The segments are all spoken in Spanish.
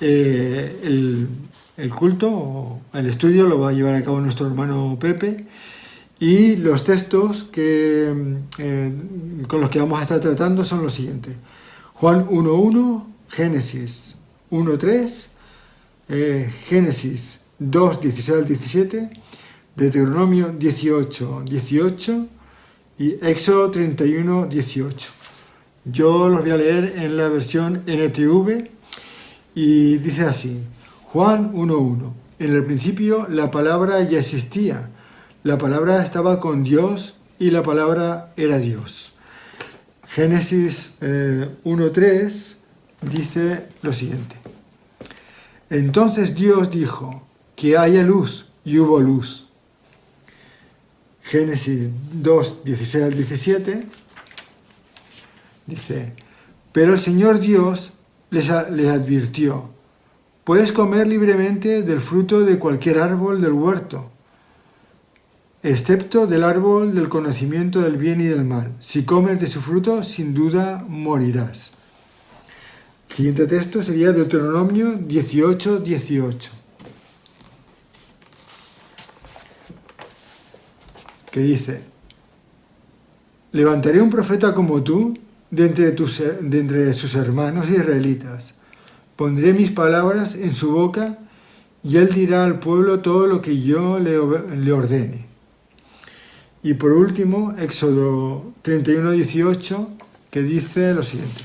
el culto o el estudio lo va a llevar a cabo nuestro hermano Pepe, y los textos con los que vamos a estar tratando son los siguientes: Juan 1.1, Génesis 1.3, Génesis 2.16 al 17, Deuteronomio 18.18 y Éxodo 31.18. Yo los voy a leer en la versión NTV y dice así: Juan 1.1. En el principio la palabra ya existía. La palabra estaba con Dios y la palabra era Dios. Génesis 1.3 dice lo siguiente: Entonces Dios dijo, que haya luz, y hubo luz. Génesis 2.16 al 17 dice: Pero el Señor Dios les advirtió: puedes comer libremente del fruto de cualquier árbol del huerto, excepto del árbol del conocimiento del bien y del mal. Si comes de su fruto, sin duda morirás. El siguiente texto sería Deuteronomio 18.18, que dice: Levantaré un profeta como tú de entre sus hermanos israelitas. Pondré mis palabras en su boca y él dirá al pueblo todo lo que yo le ordene. Y por último, Éxodo 31.18, que dice lo siguiente: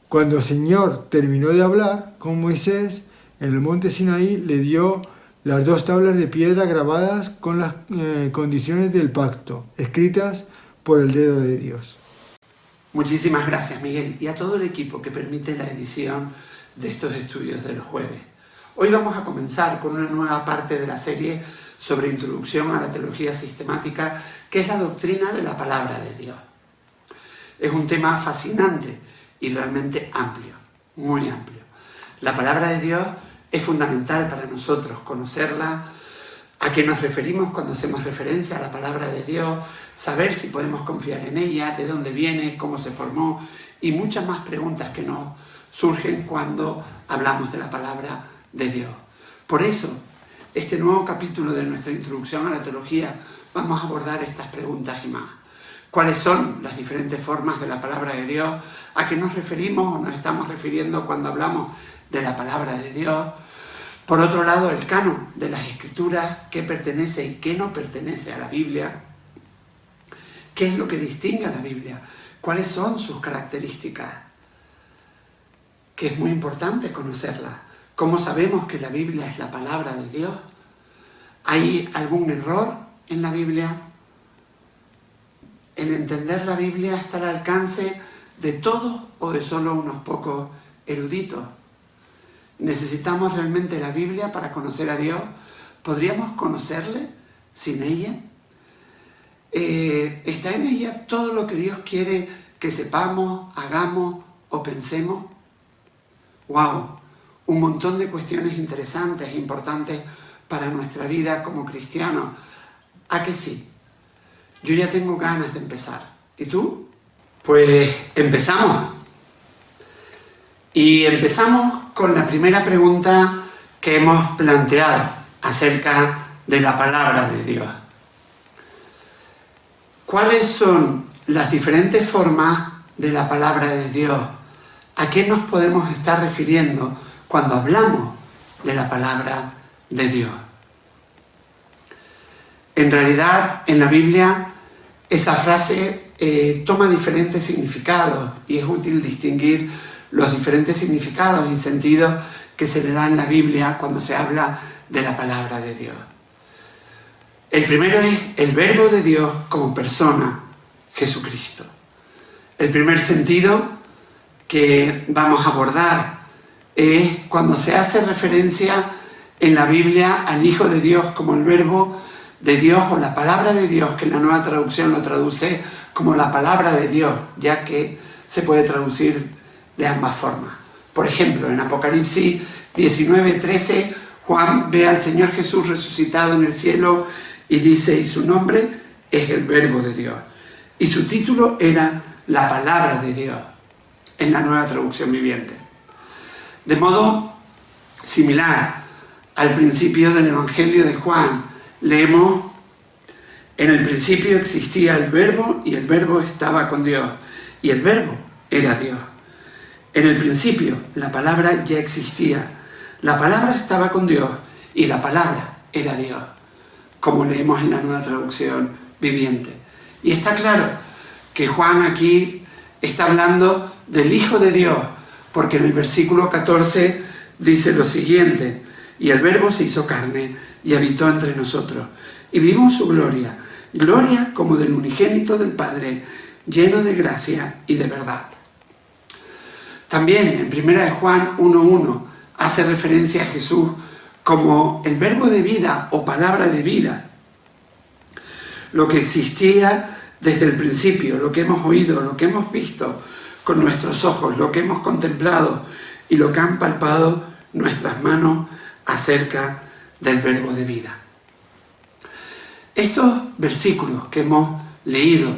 Cuando el Señor terminó de hablar con Moisés en el monte Sinaí, le dio las 2 tablas de piedra grabadas con las condiciones del pacto, escritas por el dedo de Dios. Muchísimas gracias, Miguel, y a todo el equipo que permite la edición de estos estudios de los jueves. Hoy vamos a comenzar con una nueva parte de la serie sobre introducción a la teología sistemática, que es la doctrina de la palabra de Dios. Es un tema fascinante y realmente amplio, muy amplio. La palabra de Dios es fundamental para nosotros conocerla, a qué nos referimos cuando hacemos referencia a la palabra de Dios, saber si podemos confiar en ella, de dónde viene, cómo se formó y muchas más preguntas que nos surgen cuando hablamos de la palabra de Dios. Por eso, este nuevo capítulo de nuestra introducción a la teología vamos a abordar estas preguntas y más. ¿Cuáles son las diferentes formas de la palabra de Dios? ¿A qué nos referimos o nos estamos refiriendo cuando hablamos de la palabra de Dios? Por otro lado, el canon de las Escrituras, qué pertenece y qué no pertenece a la Biblia. ¿Qué es lo que distingue a la Biblia? ¿Cuáles son sus características? Que es muy importante conocerla. ¿Cómo sabemos que la Biblia es la palabra de Dios? ¿Hay algún error en la Biblia? ¿El entender la Biblia está al alcance de todos o de solo unos pocos eruditos? ¿Necesitamos realmente la Biblia para conocer a Dios? ¿Podríamos conocerle sin ella? ¿Está en ella todo lo que Dios quiere que sepamos, hagamos o pensemos? ¡Wow! Un montón de cuestiones interesantes e importantes para nuestra vida como cristianos. ¿A que sí? Yo ya tengo ganas de empezar. ¿Y tú? Pues empezamos. Y empezamos con la primera pregunta que hemos planteado acerca de la palabra de Dios. ¿Cuáles son las diferentes formas de la palabra de Dios? ¿A qué nos podemos estar refiriendo cuando hablamos de la palabra de Dios? En realidad, en la Biblia, esa frase toma diferentes significados y es útil distinguir los diferentes significados y sentidos que se le da en la Biblia cuando se habla de la palabra de Dios. El primero es el verbo de Dios como persona, Jesucristo. El primer sentido que vamos a abordar es cuando se hace referencia en la Biblia al Hijo de Dios como el verbo de Dios o la palabra de Dios, que en la Nueva Traducción lo traduce como la palabra de Dios, ya que se puede traducir de ambas formas. Por ejemplo, en Apocalipsis 19:13, Juan ve al Señor Jesús resucitado en el cielo y dice, y su nombre es el verbo de Dios. Y su título era la palabra de Dios, en la Nueva Traducción Viviente. De modo similar al principio del Evangelio de Juan, leemos: en el principio existía el Verbo y el Verbo estaba con Dios y el Verbo era Dios. En el principio la palabra ya existía, la palabra estaba con Dios y la palabra era Dios, como leemos en la Nueva Traducción Viviente. Y está claro que Juan aquí está hablando del Hijo de Dios, porque en el versículo 14 dice lo siguiente: y el Verbo se hizo carne y habitó entre nosotros, y vimos su gloria, gloria como del unigénito del Padre, lleno de gracia y de verdad. También en 1 Juan 1:1 hace referencia a Jesús como el verbo de vida o palabra de vida. Lo que existía desde el principio, lo que hemos oído, lo que hemos visto con nuestros ojos, lo que hemos contemplado y lo que han palpado nuestras manos acerca del verbo de vida. Estos versículos que hemos leído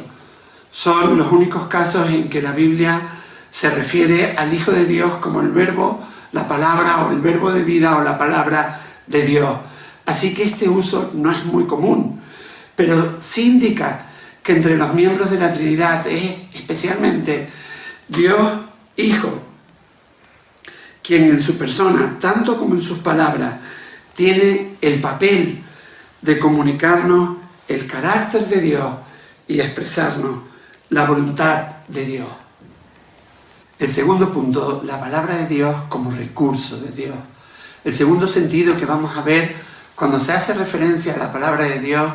son los únicos casos en que la Biblia se refiere al Hijo de Dios como el verbo, la palabra o el verbo de vida o la palabra de Dios. Así que este uso no es muy común, pero sí indica que entre los miembros de la Trinidad es especialmente Dios Hijo quien en su persona, tanto como en sus palabras, tiene el papel de comunicarnos el carácter de Dios y expresarnos la voluntad de Dios. El segundo punto, la palabra de Dios como recurso de Dios. El segundo sentido que vamos a ver cuando se hace referencia a la palabra de Dios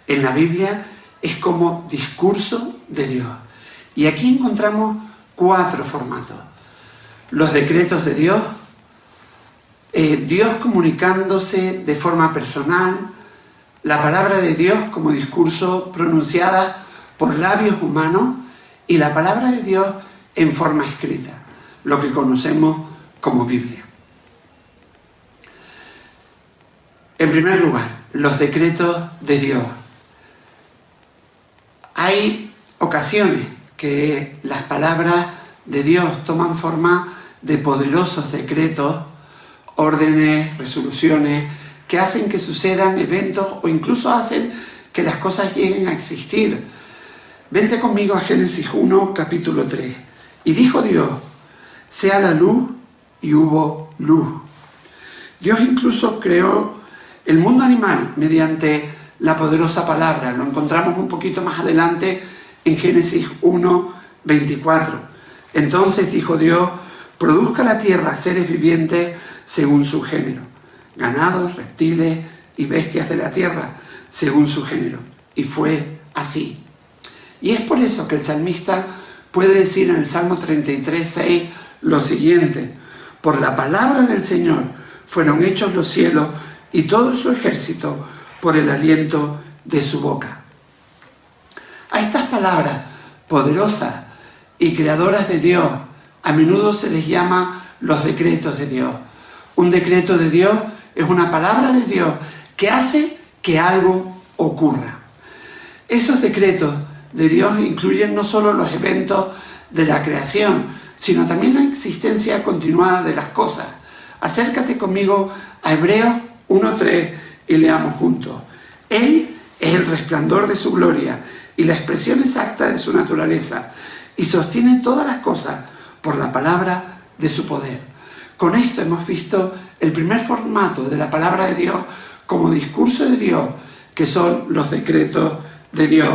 en la Biblia es como discurso de Dios. Y aquí encontramos 4 formatos. Los decretos de Dios, Dios comunicándose de forma personal, la palabra de Dios como discurso pronunciada por labios humanos y la palabra de Dios en forma escrita, lo que conocemos como Biblia. En primer lugar, los decretos de Dios. Hay ocasiones que las palabras de Dios toman forma de poderosos decretos, órdenes, resoluciones, que hacen que sucedan eventos o incluso hacen que las cosas lleguen a existir. Vente conmigo a Génesis 1, capítulo 3. Y dijo Dios: sea la luz, y hubo luz. Dios incluso creó el mundo animal mediante la poderosa palabra. Lo encontramos un poquito más adelante en Génesis 1, 24. Entonces dijo Dios: produzca la tierra seres vivientes según su género, ganados, reptiles y bestias de la tierra según su género. Y fue así. Y es por eso que el salmista puede decir en el Salmo 33, 6 lo siguiente: por la palabra del Señor fueron hechos los cielos y todo su ejército por el aliento de su boca. A estas palabras poderosas y creadoras de Dios a menudo se les llama los decretos de Dios. Un decreto de Dios es una palabra de Dios que hace que algo ocurra. Esos decretos de Dios incluyen no solo los eventos de la creación, sino también la existencia continuada de las cosas. Acércate conmigo a Hebreos 1:3 y leamos juntos. Él es el resplandor de su gloria y la expresión exacta de su naturaleza, y sostiene todas las cosas por la palabra de su poder. Con esto hemos visto el primer formato de la palabra de Dios como discurso de Dios, que son los decretos de Dios.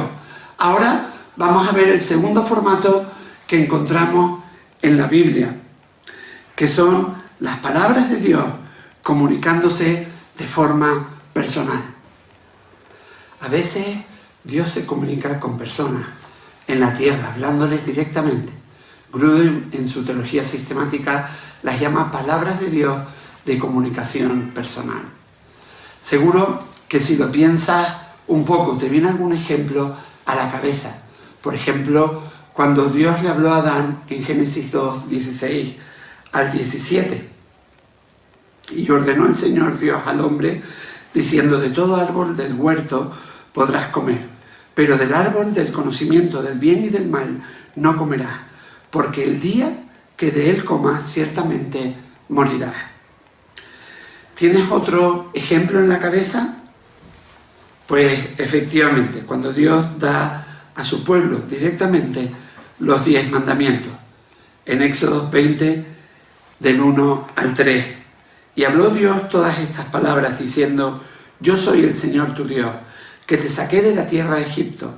Ahora vamos a ver el segundo formato que encontramos en la Biblia, que son las palabras de Dios comunicándose de forma personal. A veces Dios se comunica con personas en la tierra, hablándoles directamente. Grudem, en su teología sistemática, las llama palabras de Dios de comunicación personal. Seguro que si lo piensas un poco, te viene algún ejemplo a la cabeza. Por ejemplo, cuando Dios le habló a Adán en Génesis 2, 16 al 17. Y ordenó el Señor Dios al hombre, diciendo: de todo árbol del huerto podrás comer, pero del árbol del conocimiento del bien y del mal no comerás, porque el día que de él comas ciertamente morirás. ¿Tienes otro ejemplo en la cabeza? Pues efectivamente, cuando Dios da a su pueblo directamente los 10 mandamientos, en Éxodo 20, del 1 al 3. Y habló Dios todas estas palabras diciendo: yo soy el Señor tu Dios, que te saqué de la tierra de Egipto,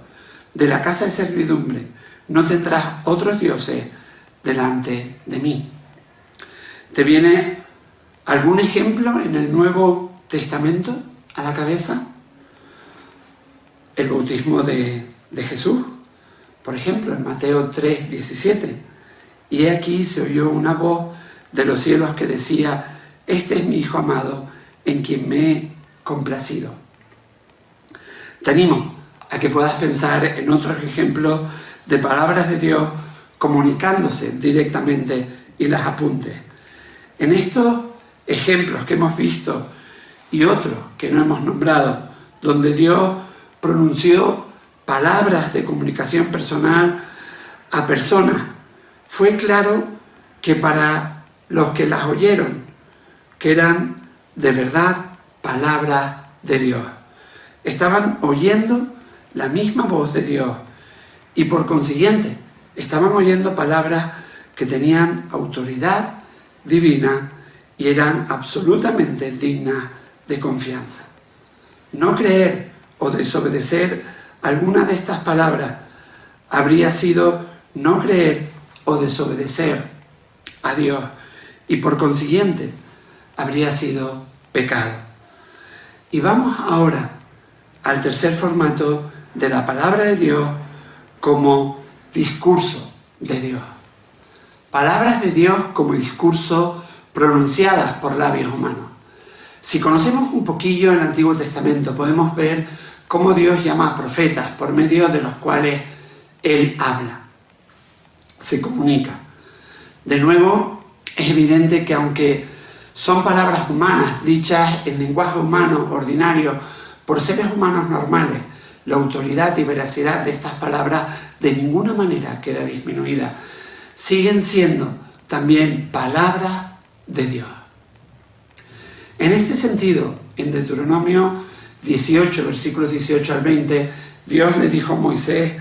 de la casa de servidumbre. No tendrás otros dioses delante de mí. ¿Te viene algún ejemplo en el Nuevo Testamento a la cabeza? El bautismo de Jesús, por ejemplo, en Mateo 3, 17. Y aquí se oyó una voz de los cielos que decía: este es mi Hijo amado, en quien me he complacido. Te animo a que puedas pensar en otros ejemplos de palabras de Dios comunicándose directamente y las apuntes. En estos ejemplos que hemos visto y otros que no hemos nombrado, donde Dios pronunció palabras de comunicación personal a personas, fue claro que para los que las oyeron, que eran de verdad palabras de Dios. Estaban oyendo la misma voz de Dios y por consiguiente estaban oyendo palabras que tenían autoridad divina y eran absolutamente dignas de confianza. No creer o desobedecer alguna de estas palabras habría sido no creer o desobedecer a Dios y por consiguiente habría sido pecado. Y vamos ahora al tercer formato de la palabra de Dios como discurso de Dios. Palabras de Dios como discurso pronunciadas por labios humanos. Si conocemos un poquillo el Antiguo Testamento, podemos ver cómo Dios llama a profetas por medio de los cuales Él habla, se comunica. De nuevo, es evidente que aunque son palabras humanas, dichas en lenguaje humano ordinario por seres humanos normales, la autoridad y veracidad de estas palabras de ninguna manera queda disminuida. Siguen siendo también palabras de Dios. En este sentido, en Deuteronomio 18, versículos 18 al 20, Dios le dijo a Moisés: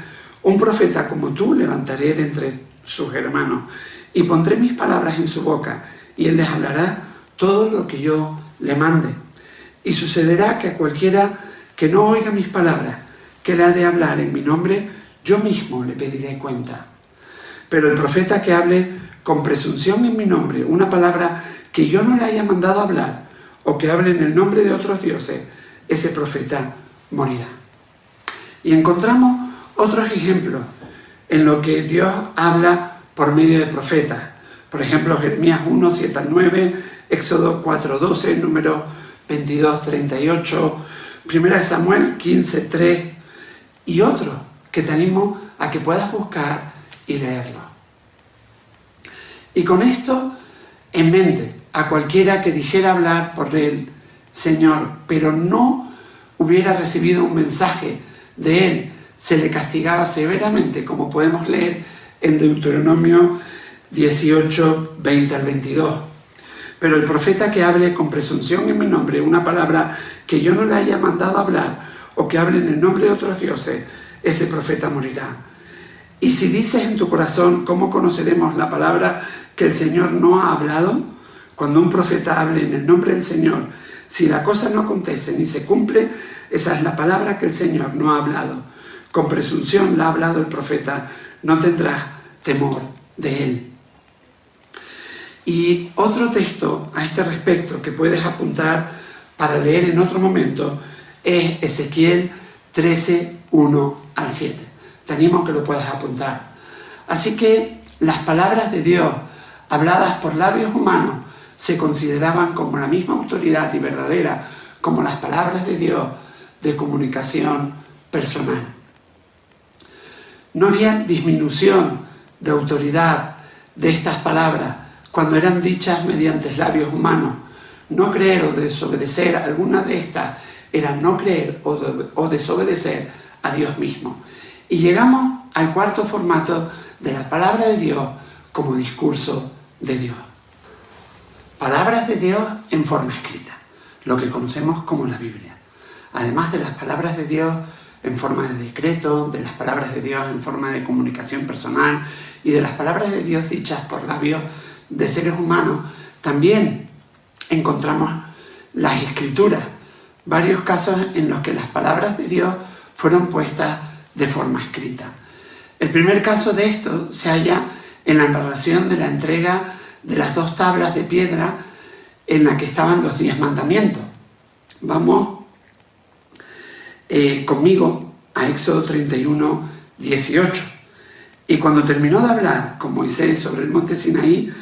un profeta como tú levantaré de entre sus hermanos y pondré mis palabras en su boca y él les hablará todo lo que yo le mande. Y sucederá que a cualquiera que no oiga mis palabras, que le ha de hablar en mi nombre, yo mismo le pediré cuenta. Pero el profeta que hable con presunción en mi nombre una palabra que yo no le haya mandado hablar, o que hable en el nombre de otros dioses, ese profeta morirá. Y encontramos otros ejemplos en lo que Dios habla por medio de profetas. Por ejemplo, Jeremías 1, 7 al 9, Éxodo 4, 12, número 22, 38, 1 Samuel 15, 3 y otros que te animo a que puedas buscar y leerlo. Y con esto en mente, a cualquiera que dijera hablar por el Señor, pero no hubiera recibido un mensaje de Él, se le castigaba severamente, como podemos leer en Deuteronomio 18, 20 al 22. Pero el profeta que hable con presunción en mi nombre una palabra que yo no le haya mandado hablar, o que hable en el nombre de otros dioses, ese profeta morirá. Y si dices en tu corazón: ¿cómo conoceremos la palabra que el Señor no ha hablado? Cuando un profeta hable en el nombre del Señor, si la cosa no acontece ni se cumple, esa es la palabra que el Señor no ha hablado. Con presunción la ha hablado el profeta, no tendrás temor de él. Y otro texto a este respecto que puedes apuntar para leer en otro momento es Ezequiel 13, 1 al 7. Te animo a que lo puedas apuntar. Así que las palabras de Dios habladas por labios humanos se consideraban como la misma autoridad y verdadera como las palabras de Dios de comunicación personal. No había disminución de autoridad de estas palabras cuando eran dichas mediante labios humanos. No creer o desobedecer alguna de estas era no creer o desobedecer a Dios mismo. Y llegamos al cuarto formato de la palabra de Dios como discurso de Dios. palabras de Dios en forma escrita, lo que conocemos como la Biblia. Además de las palabras de Dios en forma de decreto, de las palabras de Dios en forma de comunicación personal y de las palabras de Dios dichas por labios de seres humanos, también encontramos las Escrituras, varios casos en los que las palabras de Dios fueron puestas de forma escrita. El primer caso de esto se halla en la narración de la entrega de las 2 tablas de piedra en la que estaban los 10 mandamientos. Vamos conmigo a Éxodo 31, 18. Y cuando terminó de hablar con Moisés sobre el monte Sinaí,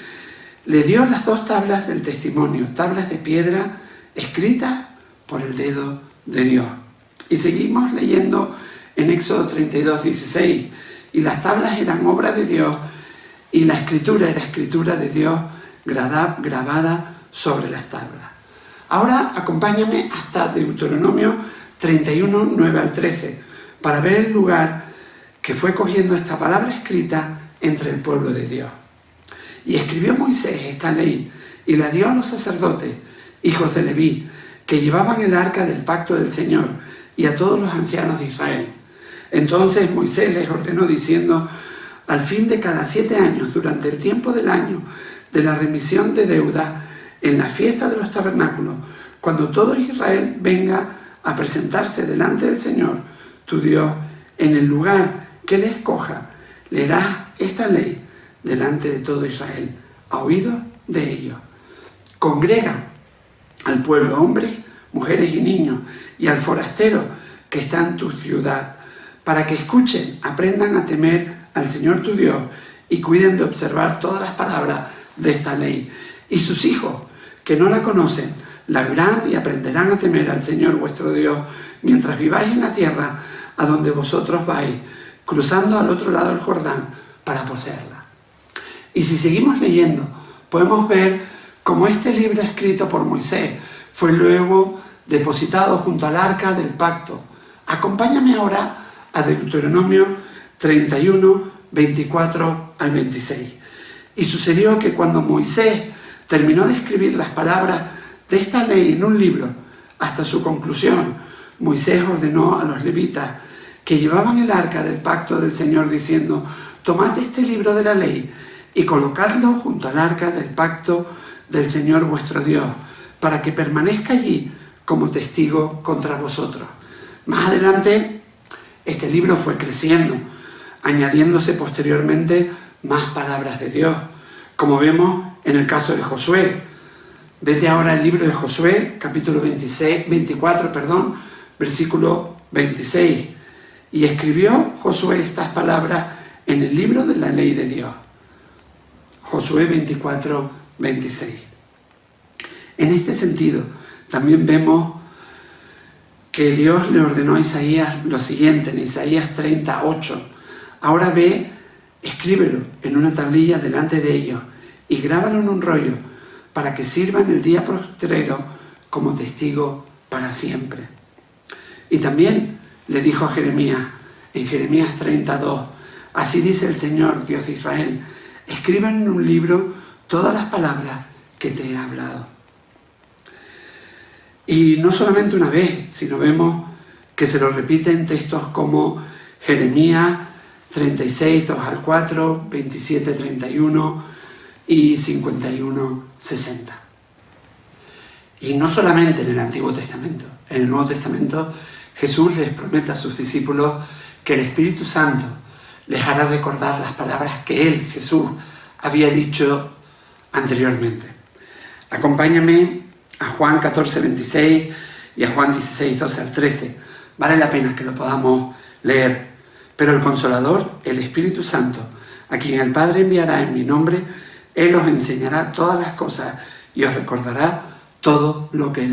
le dio las 2 tablas del testimonio, tablas de piedra escritas por el dedo de Dios. Y seguimos leyendo en Éxodo 32, 16. Y las tablas eran obra de Dios y la escritura era escritura de Dios grabada sobre las tablas. Ahora acompáñame hasta Deuteronomio 31, 9 al 13, para ver el lugar que fue cogiendo esta palabra escrita entre el pueblo de Dios. Y escribió Moisés esta ley y la dio a los sacerdotes, hijos de Leví, que llevaban el arca del pacto del Señor, y a todos los ancianos de Israel. Entonces Moisés les ordenó diciendo: al fin de cada 7 años, durante el tiempo del año de la remisión de deuda, en la fiesta de los tabernáculos, cuando todo Israel venga a presentarse delante del Señor, tu Dios, en el lugar que le escoja, leerás esta ley delante de todo Israel, a oídos de ellos. Congrega al pueblo, hombres, mujeres y niños, y al forastero que está en tu ciudad, para que escuchen, aprendan a temer al Señor tu Dios y cuiden de observar todas las palabras de esta ley. Y sus hijos, que no la conocen, la oirán y aprenderán a temer al Señor vuestro Dios, mientras viváis en la tierra a donde vosotros vais, cruzando al otro lado del Jordán para poseerla. Y si seguimos leyendo, podemos ver cómo este libro escrito por Moisés fue luego depositado junto al arca del pacto. Acompáñame ahora a Deuteronomio 31, 24 al 26. Y sucedió que cuando Moisés terminó de escribir las palabras de esta ley en un libro hasta su conclusión, Moisés ordenó a los levitas que llevaban el arca del pacto del Señor diciendo: tomad este libro de la ley y colocadlo junto al arca del pacto del Señor vuestro Dios, para que permanezca allí como testigo contra vosotros. Más adelante, este libro fue creciendo, añadiéndose posteriormente más palabras de Dios, como vemos en el caso de Josué. Vete ahora al libro de Josué, capítulo 24, versículo 26. Y escribió Josué estas palabras en el libro de la ley de Dios. Josué 24, 26. En este sentido, también vemos que Dios le ordenó a Isaías lo siguiente, en Isaías 38. Ahora ve, escríbelo en una tablilla delante de ellos y grábalo en un rollo para que sirva en el día postrero como testigo para siempre. Y también le dijo a Jeremías, en Jeremías 32, así dice el Señor, Dios de Israel, escriba en un libro todas las palabras que te he hablado. Y no solamente una vez, sino vemos que se lo repiten textos como Jeremías 36, 2 al 4, 27, 31 y 51, 60. Y no solamente en el Antiguo Testamento, en el Nuevo Testamento Jesús les promete a sus discípulos que el Espíritu Santo les hará recordar las palabras que Él, Jesús, había dicho anteriormente. Acompáñame a Juan 14, 26 y a Juan 16, 12 al 13. Vale la pena que lo podamos leer. Pero el Consolador, el Espíritu Santo, a quien el Padre enviará en mi nombre, Él os enseñará todas las cosas y os recordará todo lo que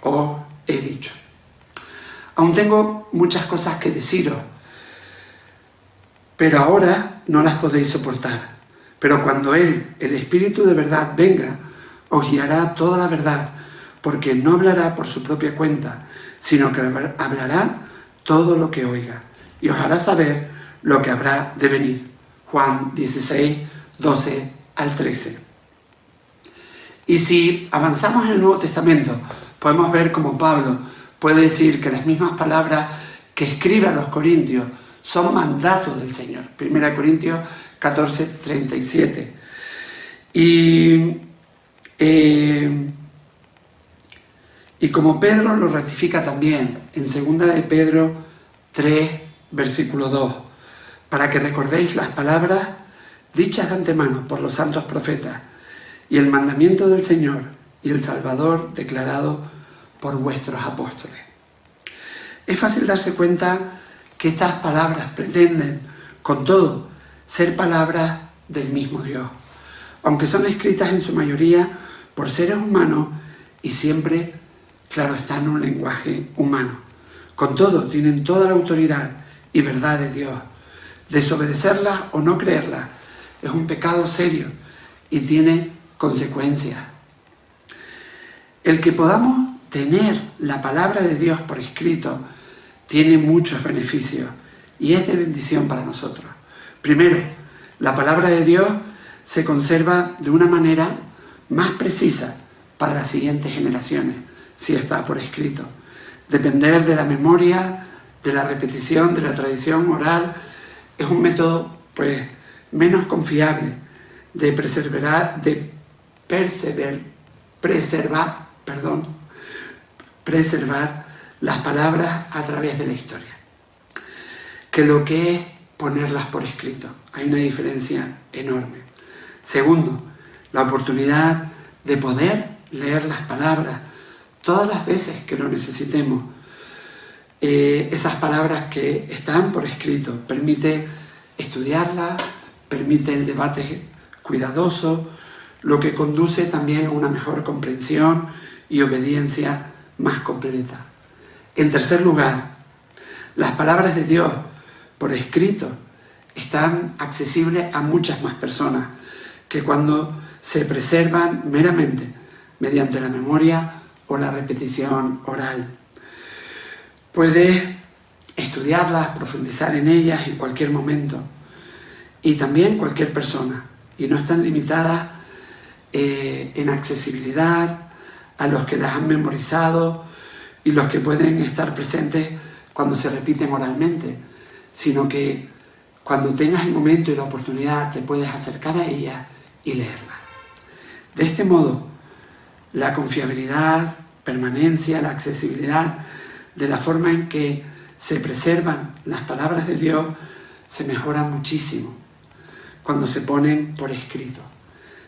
os he dicho. Aún tengo muchas cosas que deciros, pero ahora no las podéis soportar. Pero cuando Él, el Espíritu de verdad, venga, os guiará toda la verdad, porque no hablará por su propia cuenta, sino que hablará todo lo que oiga, y os hará saber lo que habrá de venir. Juan 16, 12 al 13. Y si avanzamos en el Nuevo Testamento, podemos ver cómo Pablo puede decir que las mismas palabras que escribe a los corintios son mandatos del Señor. 1 Corintios 14:37. Y como Pedro lo ratifica también en 2 de Pedro 3, versículo 2, para que recordéis las palabras dichas de antemano por los santos profetas y el mandamiento del Señor y el Salvador declarado por vuestros apóstoles. Es fácil darse cuenta que estas palabras pretenden, con todo, ser palabras del mismo Dios, aunque son escritas en su mayoría por seres humanos y siempre, claro está, en un lenguaje humano. Con todo, tienen toda la autoridad y verdad de Dios. Desobedecerlas o no creerlas es un pecado serio y tiene consecuencias. El que podamos tener la palabra de Dios por escrito tiene muchos beneficios y es de bendición para nosotros. Primero, la palabra de Dios se conserva de una manera más precisa para las siguientes generaciones, si está por escrito. Depender de la memoria, de la repetición, de la tradición oral, es un método menos confiable de preservar las palabras a través de la historia, que lo que es ponerlas por escrito. Hay una diferencia enorme. Segundo, la oportunidad de poder leer las palabras todas las veces que lo necesitemos. Esas palabras que están por escrito permite estudiarlas, permite el debate cuidadoso, lo que conduce también a una mejor comprensión y obediencia más completa. En tercer lugar, las palabras de Dios por escrito están accesibles a muchas más personas que cuando se preservan meramente mediante la memoria o la repetición oral. Puedes estudiarlas, profundizar en ellas en cualquier momento y también cualquier persona, y no están limitadas en accesibilidad a los que las han memorizado y los que pueden estar presentes cuando se repiten oralmente, sino que cuando tengas el momento y la oportunidad te puedes acercar a ellas y leerlas. De este modo, la confiabilidad, permanencia, la accesibilidad de la forma en que se preservan las palabras de Dios se mejora muchísimo cuando se ponen por escrito.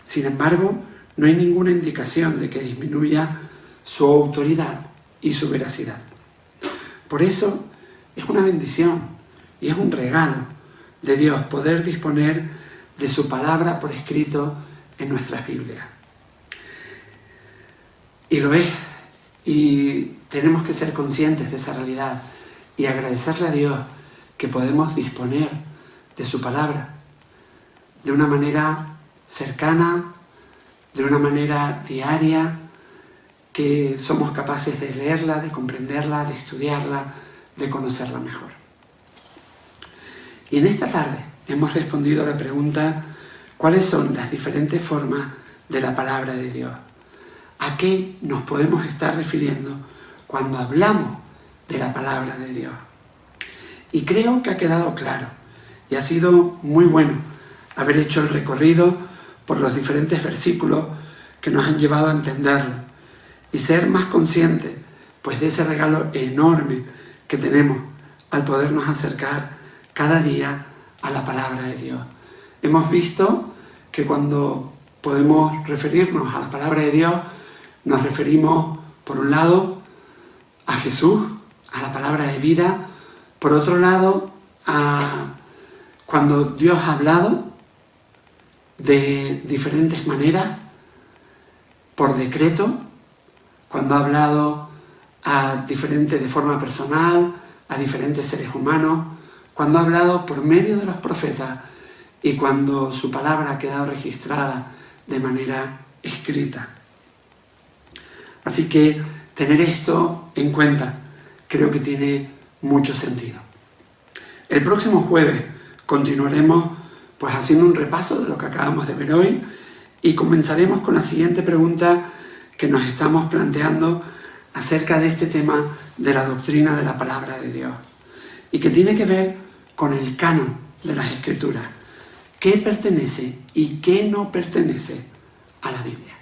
Sin embargo, no hay ninguna indicación de que disminuya su autoridad y su veracidad. Por eso es una bendición y es un regalo de Dios poder disponer de su palabra por escrito en nuestras Biblias. Y lo es, y tenemos que ser conscientes de esa realidad y agradecerle a Dios que podemos disponer de su palabra de una manera cercana, de una manera diaria, que somos capaces de leerla, de comprenderla, de estudiarla, de conocerla mejor. Y en esta tarde hemos respondido a la pregunta: ¿cuáles son las diferentes formas de la palabra de Dios? ¿A qué nos podemos estar refiriendo cuando hablamos de la palabra de Dios? Y creo que ha quedado claro y ha sido muy bueno haber hecho el recorrido por los diferentes versículos que nos han llevado a entenderlo y ser más conscientes de ese regalo enorme que tenemos al podernos acercar cada día a la palabra de Dios. Hemos visto que cuando podemos referirnos a la palabra de Dios, nos referimos, por un lado, a Jesús, a la palabra de vida, por otro lado, a cuando Dios ha hablado de diferentes maneras, por decreto, cuando ha hablado de forma personal, a diferentes seres humanos, cuando ha hablado por medio de los profetas y cuando su palabra ha quedado registrada de manera escrita. Así que tener esto en cuenta creo que tiene mucho sentido. El próximo jueves continuaremos haciendo un repaso de lo que acabamos de ver hoy Y comenzaremos con la siguiente pregunta que nos estamos planteando acerca de este tema de la doctrina de la palabra de Dios y que tiene que ver con el canon de las Escrituras. ¿Qué pertenece y qué no pertenece a la Biblia?